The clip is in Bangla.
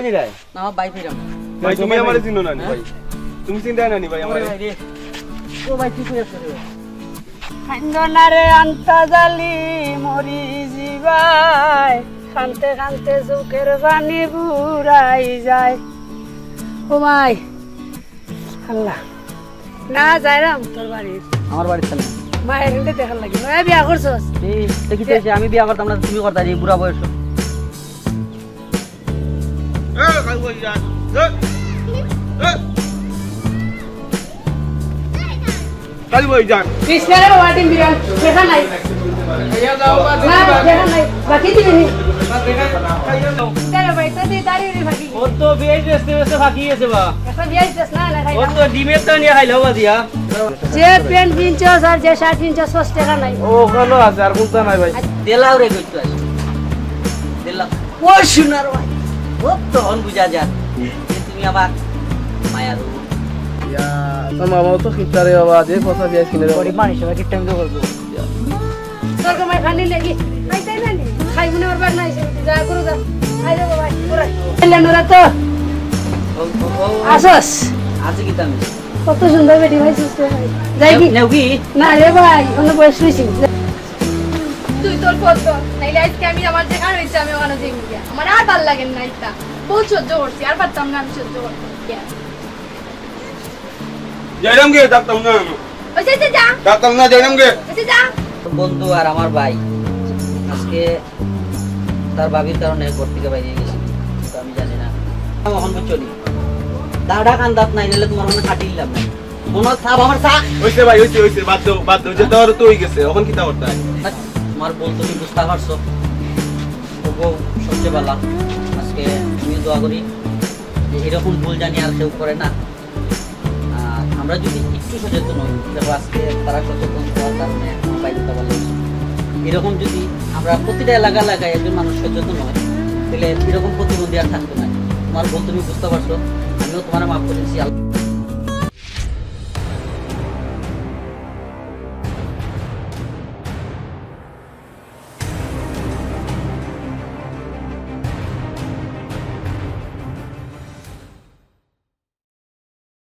কই যাই না আমার ভাই ফিরাম ভাই তুমি আমারে চিনো না নি ভাই তুমি চিন্তা না নি ভাই আমারে ও ভাই কি কইছ রে খান্দনারে আন্তাজালি মরি জিবাই খানতে খানতে চোখের পানি বুড়াই যায় ও ভাই আল্লাহ না যাইরাম তোর বাড়ি আমার বাড়িতে না মায়ের হিন্দে দেখার লাগে মায়ের বিয়া করছস এই দেখিতে আমি বিয়া করতাম না তুমি করতা এই বুড়া বয়স কাল বই যান কৃষ্ণের ওয়াটিং বিরান দেখা নাই না দেখা নাই বাকি দিবি তেরে ভাই তো দি দাঁড়ি রে বাকি ও তো বিয়ের বেস্তে ফাঁকি গেছে বা এখন বিয়াই যাস না না খাই ও তো ডিমের তো নিয়ে খাইলো বা দিয়া যে প্যান্ট কিনছস আর যে শার্ট কিনছস 100 টাকা নাই ও কালো আছে আর কোনটা নাই ভাই দেলাও রে কইতো আস দেলা ও সোনার ভাই ও তো হন বুঝা যা তুমি আবার মায়ার ইয়া তোমার বাবা তো খিটারে বাবা যে কথা বিয়া কিনে রে গরিব মানুষ হবে কি টাইম তো করবো তোর কমাই খানি লাগি খাই তাই না খাই মনে ওর বাদ নাই যা করো যা খাই রে বাবা পুরা এলে নোরা তো আসস আছে কি তুমি কত সুন্দর বেটি ভাই সুস্থ ভাই যাই কি নেও কি না রে ভাই অন্য বয়স হইছি তুই তোর পথ নাইলে আজকে আমি আমার যেখানে রয়েছে আমি ওখানে যাই গিয়া আমার আর ভাল লাগে না এটা বহুত সহ্য করছি আর পারতাম না আমি সহ্য করতে জয়রাম গে ডাকতাম না ওই যে যা ডাকতাম না জয়রাম গে ওই যা বন্ধু আর আমার ভাই আজকে তার ভাবির কারণে ঘর থেকে বাইরে গেছি তো আমি জানি না আমি এখন চলি দাঁড়া কান দাঁত নাই নিলে তোমার মনে কাটিলাম না মনে সাপ আমার সা হইছে ভাই হইছে বাদ দাও যে তোর তো হই গেছে এখন কি তা করতে হয় তোমার বল তুমি বুঝতে পারছো তবু সবচেয়ে ভালো আজকে আমি দোয়া করি যে এরকম ভুল জানি আর কেউ করে না আর আমরা যদি একটু সচেতন হই দেখো আজকে তারা সচেতন হওয়ার কারণে আমার ভাই কথা বলে এরকম যদি আমরা প্রতিটা এলাকায় একজন মানুষ সচেতন হয় তাহলে এরকম প্রতিবন্ধী আর থাকতো না তোমার ভুল তুমি বুঝতে পারছো আমিও তোমার মাফ করেছি